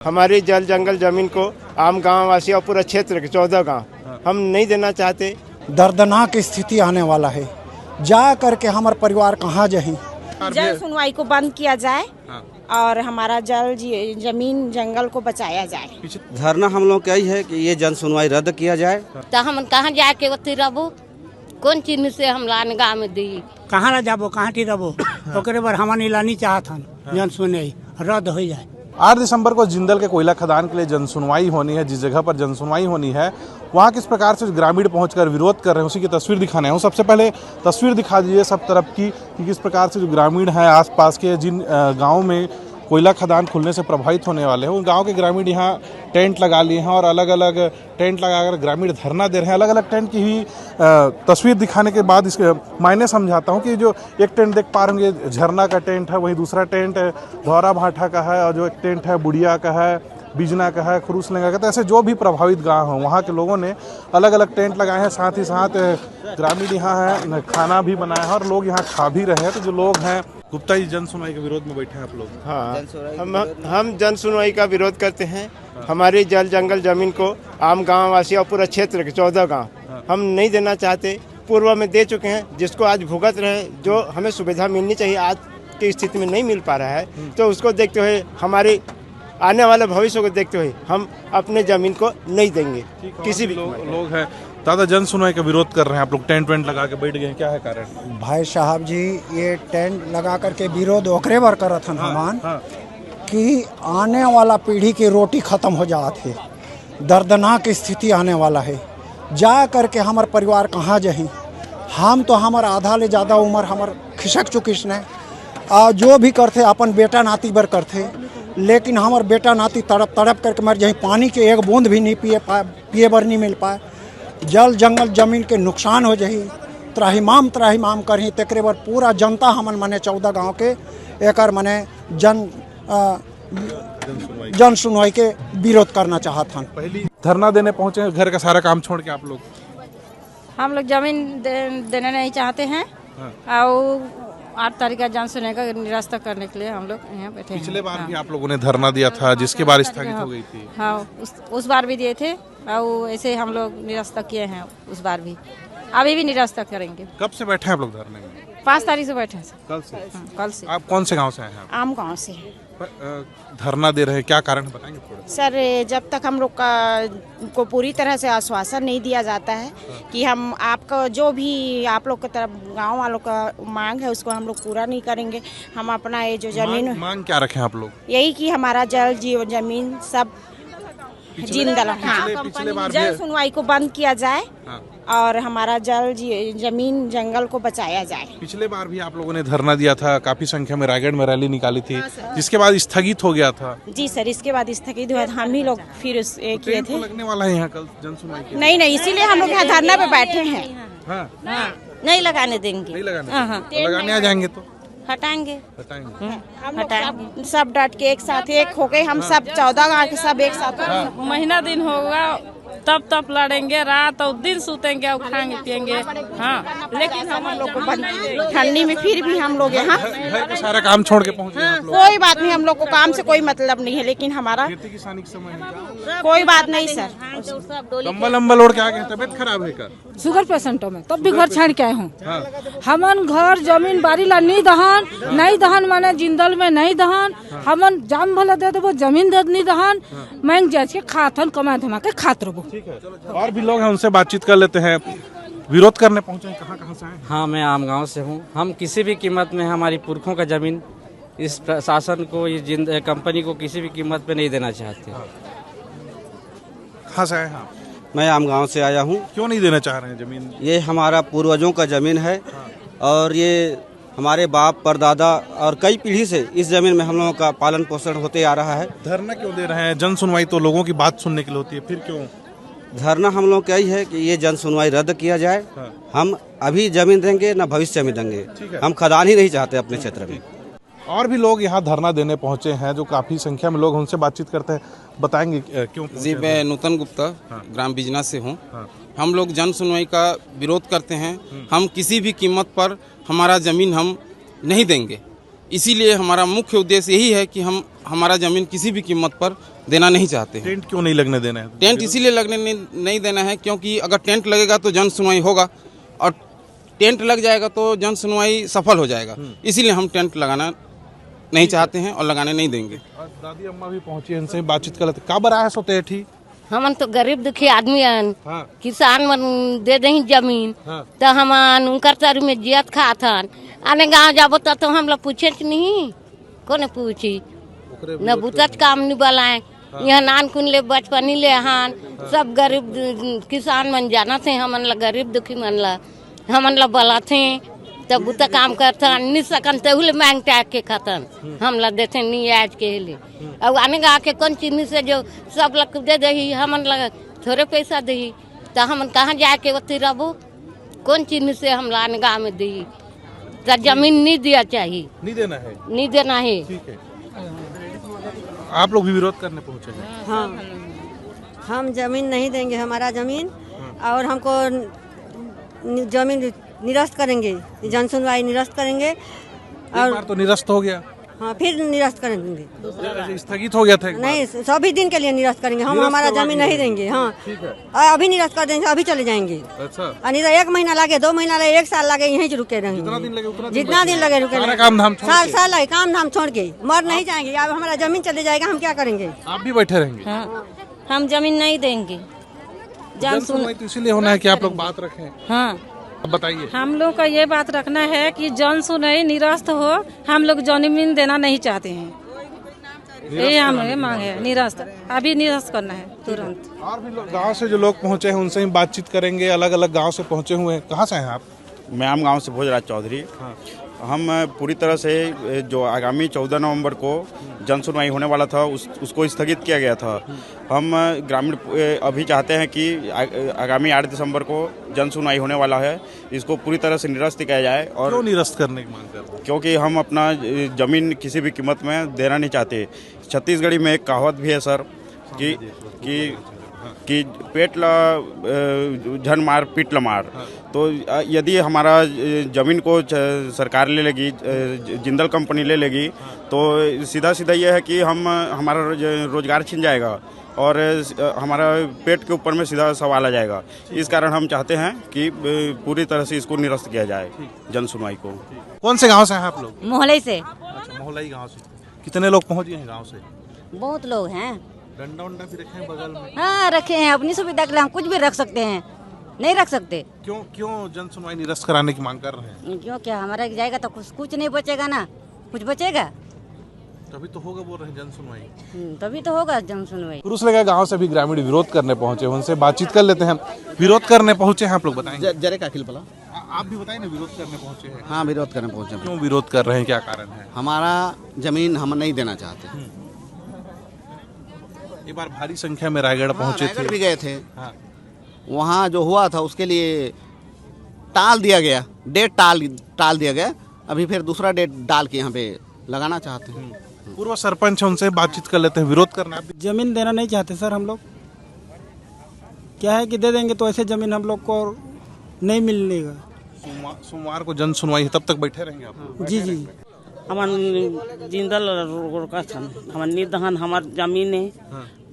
हमारी जल जंगल जमीन को आम गांव वासी और पूरा क्षेत्र के 14 गांव हम नहीं देना चाहते। दर्दनाक स्थिति आने वाला है, जा करके हमारे परिवार कहाँ जाए। जल सुनवाई को बंद किया जाए और हमारा जल जमीन जंगल को बचाया जाए। धरना हम लोग का ही है कि ये जन सुनवाई रद्द किया जाए। तो हम कहाँ जाके ओती रहबो, कौन चीज से हम लान गाँव में दी, कहाँ ना जाबो, कहाँ टी रहबो, ओकरे बार हमारी लानी चाहत हन जन सुनवाई रद्द हो जाए। 8 दिसंबर को जिंदल के कोयला खदान के लिए जनसुनवाई होनी है। जिस जगह पर जनसुनवाई होनी है वहाँ किस प्रकार से ग्रामीण पहुंचकर विरोध कर रहे हैं उसी की तस्वीर दिखाने हूँ। सबसे पहले तस्वीर दिखा दीजिए सब तरफ की कि किस प्रकार से जो ग्रामीण हैं आसपास के जिन गाँव में कोयला खदान खुलने से प्रभावित होने वाले हैं उन गांव के ग्रामीण यहाँ टेंट लगा लिए हैं और अलग अलग टेंट लगाकर ग्रामीण धरना दे रहे हैं। अलग अलग टेंट की ही तस्वीर दिखाने के बाद इसके मायने समझाता हूँ कि जो एक टेंट देख पा रहे होंगे झरना का टेंट है, वहीं दूसरा टेंट धौरा भाठा का है और जो एक टेंट है बुढ़िया का है, बिजना का है, खुरूसलेंगा का। तो ऐसे जो भी प्रभावित गाँव हैं वहाँ के लोगों ने अलग अलग टेंट लगाए हैं। साथ ही साथ ग्रामीण यहाँ है खाना भी बनाया है और लोग यहाँ खा भी रहे हैं। तो जो लोग हैं गुप्ता जी जन सुनवाई के विरोध में बैठे हैं आप लोग। हाँ, हम जन सुनवाई का विरोध करते हैं। हमारी जल जंगल जमीन को आम गांव वासी और पूरा क्षेत्र के 14 गांव हम नहीं देना चाहते। पूर्व में दे चुके हैं, जिसको आज भुगत रहे, जो हमें सुविधा मिलनी चाहिए आज की स्थिति में नहीं मिल पा रहा है। तो उसको देखते हुए, हमारे आने वाले भविष्य को देखते हुए हम अपने जमीन को नहीं देंगे। किसी भी लोग हैं दादा जन सुनवाई का विरोध कर रहे हैं, आप लोग टेंट वेंट लगा के बैठ गए हैं, क्या है कारण? भाई साहब जी, ये टेंट लगा करके विरोध ओकरे बार करत हन हमान कि आने वाला पीढ़ी की रोटी खत्म हो जात है। दर्दनाक स्थिति आने वाला है, जा करके हमारे परिवार कहाँ जाए। हम तो हमार आधा ले ज़्यादा उम्र हमार खिसक चुकिस ने, जो भी करते अपन बेटा नाती बर करते, लेकिन हमार बेटा नाती तड़प तड़प करके मर जाए। पानी के एक बूंद भी नहीं पिए बर नहीं मिल पाए। जल जंगल जमीन के नुकसान हो जाही। त्राहिमाम करही तेकरे बर पूरा जनता हमन मने 14 गांव के एकर मने जन सुनवाई के विरोध करना चाहत हन। पहली धरना देने पहुंचे, घर का सारा काम छोड़ के आप लोग? हम लोग जमीन देने नहीं चाहते हैं और 8 तारीख का जन सुनवाई का निरस्त करने के लिए हम लोग यहाँ बैठे हैं। पिछले बार भी आप लोगों ने धरना दिया था जिसके बाद स्थगित हो गई थी। हाँ, उस बार भी दिए थे और ऐसे हम लोग निरस्त किए हैं उस बार भी, अभी भी निरस्त करेंगे। कब से बैठे हैं आप लोग धरने में? 5 तारीख से बैठे हैं। कल से? कल से। आप कौन से गांव से आए हैं? आम गांव से। धरना दे रहे हैं, क्या कारण है बताएंगे थोड़ा? सर, जब तक हम लोग को पूरी तरह से आश्वासन नहीं दिया जाता है कि हम आपका जो भी आप लोग की तरफ गांव वालों का मांग है उसको हम लोग पूरा नहीं करेंगे। हम अपना ये जो जमीन मांग क्या रखें आप लोग? यही कि हमारा जल जीवन जमीन सब जिंदा जल सुनवाई को बंद किया जाए और हमारा जल जमीन जंगल को बचाया जाए। पिछले बार भी आप लोगों ने धरना दिया था, काफी संख्या में रायगढ़ में रैली निकाली थी, जिसके बाद स्थगित हो गया था। जी सर, इसके बाद स्थगित हुआ। हम ही लोग फिर किए थे। लगने वाला है यहाँ कल जन सुनवाई के? नहीं, इसीलिए हम लोग यहाँ धरना पे बैठे हैं। नहीं लगाने देंगे। नहीं लगाने आ जाएंगे तो हटाएंगे। सब डट के एक साथ एक हो गए, हम सब 14 गाँव के सब एक साथ। महीना दिन होगा तब लड़ेंगे, रात और दिन सूतेंगे और खाएंगे पियेंगे। हाँ, लेकिन हम लोग को ठंडी में फिर भी हम लोग यहाँ सारा काम छोड़ के पहुँचे। कोई बात नहीं, हम लोग को काम से कोई मतलब नहीं है, लेकिन हमारा किसानी के समय है कोई बात नहीं सर। लंबा लोड के आगे तबियत खराब है का? शुगर पेशेंटों में तब भी घर छाड़ के आए हूँ। हमन घर जमीन बाड़ी ला नहीं दहन माने जिंदल में नहीं दहन। हमन जाम भला दे देबो, जमीन दे नहीं दहन, मांग जाच के खाथन कमा धमा के खात रहो। और भी लोग हैं, उनसे बातचीत कर लेते हैं। विरोध करने पहुंचे हैं, कहाँ से आए? हाँ, मैं आम गांव से हूँ। हम किसी भी कीमत में हमारी पुरखों का जमीन इस प्रशासन को, ये कंपनी को किसी भी कीमत पे नहीं देना चाहते। कहाँ से आए हैं? मैं आम गांव से आया हूँ। क्यों नहीं देना चाह रहे हैं जमीन? ये हमारा पूर्वजों का जमीन है और ये हमारे बाप परदादा और कई पीढ़ी से इस जमीन में हम लोगों का पालन पोषण होते आ रहा है। धरना क्यों दे रहे हैं? जन सुनवाई तो लोगों की बात सुनने के लिए होती है, फिर क्यों? धरना हम लोग का ही है कि ये जन सुनवाई रद्द किया जाए। हम अभी जमीन देंगे ना भविष्य में देंगे। हम खदान ही नहीं चाहते अपने क्षेत्र में। और भी लोग यहाँ धरना देने पहुंचे हैं, जो काफी संख्या में लोग, उनसे बातचीत करते हैं, बताएंगे क्यों? जी, मैं नूतन गुप्ता ग्राम बिजना से हूँ। हम लोग जन सुनवाई का विरोध करते हैं। हम किसी भी कीमत पर हमारा जमीन हम नहीं देंगे। इसीलिए हमारा मुख्य उद्देश्य यही है कि हमारा ज़मीन किसी भी कीमत पर देना नहीं चाहते हैं। टेंट क्यों नहीं लगने देना है? टेंट इसीलिए लगने नहीं देना है क्योंकि अगर टेंट लगेगा तो जन सुनवाई होगा और टेंट लग जाएगा तो जन सुनवाई सफल हो जाएगा। इसीलिए हम टेंट लगाना नहीं चाहते हैं और लगाने नहीं देंगे। दादी अम्मा भी पहुंची, इनसे बातचीत कर लेते। का बरा है सोते ठीक? हमन तो गरीब दुखी आदमी हन, हाँ। किसान मन दे दही जमीन हाँ। तो हमन उनकर तर में जियत खात हन। आने गाँव जाबो तो हम लोग पूछे नहीं, कौन पूछी न बुतच काम नहीं बलाए। यहाँ नान कुन ले बचपनी ले हान सब गरीब किसान मन जाना थे, हमन ला गरीब दुखी मन ला हमन ला बला थे तब बुता काम करथन नहीं सकन तहुले मांग टाक के खतन हम ला देते नहीं आज के लिए। अब आने गा के कौन चीनी से जो सब लग दे दही हमन लगा थोड़े पैसा दही तो हमन कहाँ जाके ओती रहबो, कौन चीनी से हम लाने गाँव में दी तो जमीन नहीं दिया चाहिए, नहीं देना है, नहीं देना है। ठीक है। आप लोग भी विरोध करने पहुंचे हैं? हाँ, हम जमीन नहीं देंगे, हमारा जमीन और हमको जमीन निरस्त करेंगे, जन सुनवाई निरस्त करेंगे। और बार तो निरस्त हो गया। हाँ, फिर निरस्त करेंगे, स्थगित हो गया था नहीं सभी दिन के लिए निरस्त करेंगे हम, हमारा जमीन नहीं देंगे। हाँ, अभी निरस्त कर देंगे, अभी चले जाएंगे। अच्छा, नहीं तो 1 महीना लगे, 2 महीना लगे, 1 साल लगे, यहीं रुके रहेंगे। जितना दिन लगे रुके रहेंगे, साल लगे काम धाम छोड़ के मर नहीं जाएंगे। अब हमारा जमीन चले जाएगा, हम क्या करेंगे? आप भी बैठे रहेंगे? हाँ, हम जमीन नहीं देंगे। जन सुनवाई तो इसीलिए होना है कि आप लोग बात रखें। हाँ, अब बताइए। हम लोग का ये बात रखना है कि जन सुनवाई निरस्त हो, हम लोग जमीन देना नहीं चाहते हैं। ये हमें मांग है, निरस्त अभी निरस्त करना है तुरंत। और भी गांव से जो लोग पहुंचे हैं उनसे ही बातचीत करेंगे। अलग अलग गांव से पहुंचे हुए हैं। कहाँ से हैं आप? मैं आम गांव से भोजराज चौधरी। हाँ। हम पूरी तरह से जो आगामी 14 नवंबर को जन सुनवाई होने वाला था उसको स्थगित किया गया था। हम ग्रामीण अभी चाहते हैं कि आगामी 8 दिसंबर को जन सुनवाई होने वाला है, इसको पूरी तरह से निरस्त किया जाए। और क्यों निरस्त करने की मांग कर रहे हैं? क्योंकि हम अपना जमीन किसी भी कीमत में देना नहीं चाहते। छत्तीसगढ़ी में एक कहावत भी है सर कि पेट ला झन मार पीट ला मार। तो यदि हमारा ज़मीन को सरकार ले लेगी, जिंदल कंपनी ले लेगी, तो सीधा सीधा ये है कि हमारा रोजगार छिन जाएगा और हमारा पेट के ऊपर में सीधा सवाल आ जाएगा। इस कारण हम चाहते हैं कि पूरी तरह से इसको निरस्त किया जाए जन सुनवाई को। कौन से गांव से हैं आप लोग? मोहल्ले से। अच्छा, मोहल्ला गांव से। कितने लोग पहुंच गए हैं गांव से? बहुत लोग हैं। डंडा उंडा भी रखे हैं बगल में? हाँ, रखे हैं, अपनी सुविधा के लिए हम कुछ भी रख सकते हैं, नहीं रख सकते। क्यों जन सुनवाई निरस्त कराने की मांग कर रहे हैं? क्यों, क्या हमारा जाएगा तो कुछ नहीं बचेगा ना, कुछ बचेगा तभी तो होगा, बोल रहे हैं जन सुनवाई। तभी तो होगा जन सुनवाई। कुरुसलेगा गांव से भी ग्रामीण विरोध करने पहुंचे, उनसे बातचीत कर लेते हैं। विरोध करने पहुंचे हैं आप लोग, बताएंगे? जरे का अखिल भला आप भी बताइए ना, विरोध करने पहुंचे हैं। हाँ, विरोध करने पहुंचे। क्यों विरोध कर रहे हैं, क्या कारण है? हमारा जमीन हम नहीं देना चाहते। एक बार भारी संख्या में रायगढ़ पहुंचे थे, भी गए थे। हाँ। वहाँ जो हुआ था उसके लिए टाल दिया गया, डेट टाल दिया गया। अभी फिर दूसरा डेट डाल के यहाँ पे लगाना चाहते हैं। पूर्व सरपंच है, उनसे बातचीत कर लेते हैं। विरोध करना? जमीन देना नहीं चाहते सर हम लोग। क्या है कि दे देंगे तो ऐसे जमीन हम लोग को नहीं मिलेगा। सोमवार को जन सुनवाई है, तब तक बैठे रहेंगे आप? जी जी। हमन जिंदल रोका छन, हमन निदहन हमार जमीन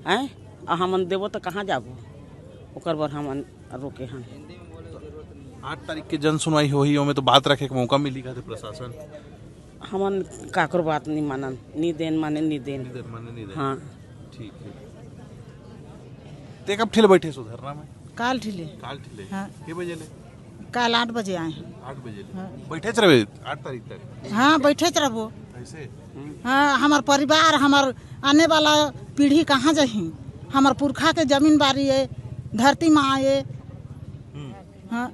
है, हमन देबो तो कहाँ जाबो, ओकर बर हमन रोके हन। 8 तारीख के जन सुनवाई हो ही में तो बात रखे के मौका मिलेगा तो प्रशासन हमन काकर बात नहीं मानन, नी देन माने नी देन। हाँ, ठीक है। ते कब ठिले बैठे सो धरना में? काल ठिले। हाँ। के बजे ले? काल 8 बजे आए हैं। 8 बजे बैठे रहे 8 तारीख तक? हाँ, बैठे रहो। ऐसे? हाँ, हमार परिवार, हमार आने वाला पीढ़ी कहाँ जाही, हमार पुरखा के जमीन बारी है, धरती माँ है। हाँ,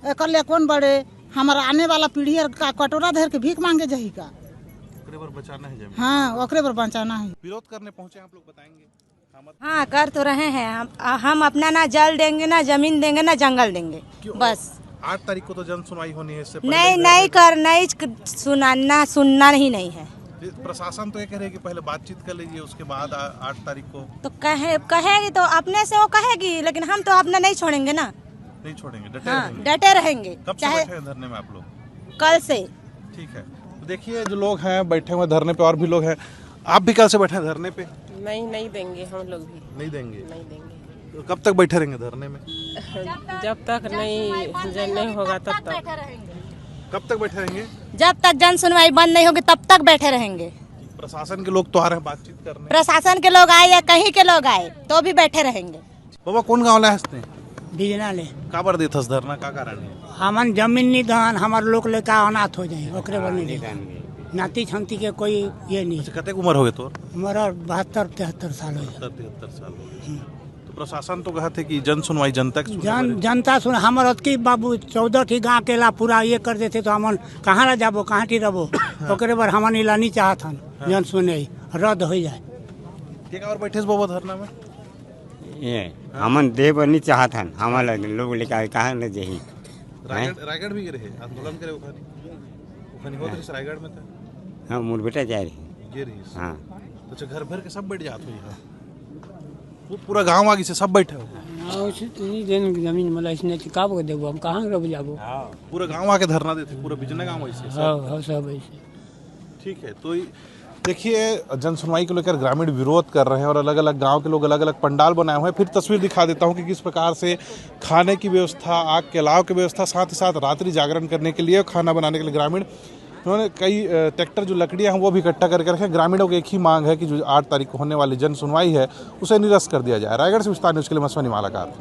एक कौन बड़े हमारा आने वाला पीढ़ी का कटोरा धर के भीख मांगे जाही का? ओकरे पर बचाना है जमीन। हाँ, ओकरे पर बचाना है। विरोध करने पहुंचे आप लोग, बताएंगे? हाँ, कर तो रहे हैं हम अपना ना जल देंगे, ना जमीन देंगे, ना जंगल देंगे, बस। 8 तारीख को तो जन सुनवाई होनी है, इससे नहीं सुनना ही नहीं है। प्रशासन तो ये कह रहे कि पहले बातचीत कर लीजिए, उसके बाद 8 तारीख को। तो कहेगी तो अपने से वो कहेगी, लेकिन हम तो अपना नहीं छोड़ेंगे ना। नहीं छोड़ेंगे, डटे रहेंगे। कब से बैठे हैं धरने में आप लोग? कल से। ठीक है। तो देखिए जो लोग हैं बैठे हुए धरने पे, और भी लोग हैं। आप भी कल से बैठे हैं धरने पे? नहीं देंगे हम लोग भी नहीं देंगे। नहीं देंगे। तो कब तक बैठे रहेंगे धरने में? जब तक नहीं होगा तब तक। कब तक बैठे रहेंगे? जब तक जन सुनवाई बंद नहीं होगी तब तक बैठे रहेंगे। प्रशासन के लोग तो आ रहे हैं बातचीत करने। प्रशासन के लोग आए या कहीं के लोग आए तो भी बैठे रहेंगे। बाबा कौन गाँव ला हंसते बिजना ले का बर देथस धरना का कारण है? हमन जमीन नहीं दहन हमार लोग लेकर अनाथ हो जाए ओकरे बनी नाती छंती के कोई ये नहीं। कते उम्र हो गए तोर? हमारा 72-73 साल हो गए। 73 साल हो गए। तो प्रशासन तो कहते कि जन सुनवाई जनता जनता सुन हमार अतकी बाबू 14 ठी गाँव के ला पूरा ये कर देते तो हमन कहाँ ला जाबो कहाँ ठी रहो ओकरे बर हमन इलानी चाहत हन जन सुनवाई रद्द हो जाए। और बैठे बाबा धरना में ये हमन देव नहीं चाहत हन हमारा लोग लेकर कहाँ न जही। रायगढ़ भी गए आंदोलन करे ओखनी होत रही रायगढ़ में था। हाँ मोर बेटा जा रही हाँ तो घर भर के सब बैठ जाते हो वो पूरा गांव आगे से सब बैठे हो नहीं देने की जमीन मतलब इसने का देबो हम कहाँ रह जाबो। पूरा गांव आके धरना देते पूरा बिजने गांव ऐसे सब ऐसे। ठीक है तो देखिए जन सुनवाई को लेकर ग्रामीण विरोध कर रहे हैं और अलग अलग गांव के लोग अलग अलग पंडाल बनाए हुए हैं। फिर तस्वीर दिखा देता हूं कि किस प्रकार से खाने की व्यवस्था आग के अलाव की व्यवस्था साथ ही साथ रात्रि जागरण करने के लिए खाना बनाने के लिए ग्रामीण उन्होंने कई ट्रैक्टर जो लकड़ियां हैं वो भी इकट्ठा करके रखे। ग्रामीणों की एक ही मांग है कि जो 8 तारीख को होने वाली जन सुनवाई है उसे निरस्त कर दिया जाए। रायगढ़ से विस्तार न्यूज़ के लिए मस्वानी मालाकार।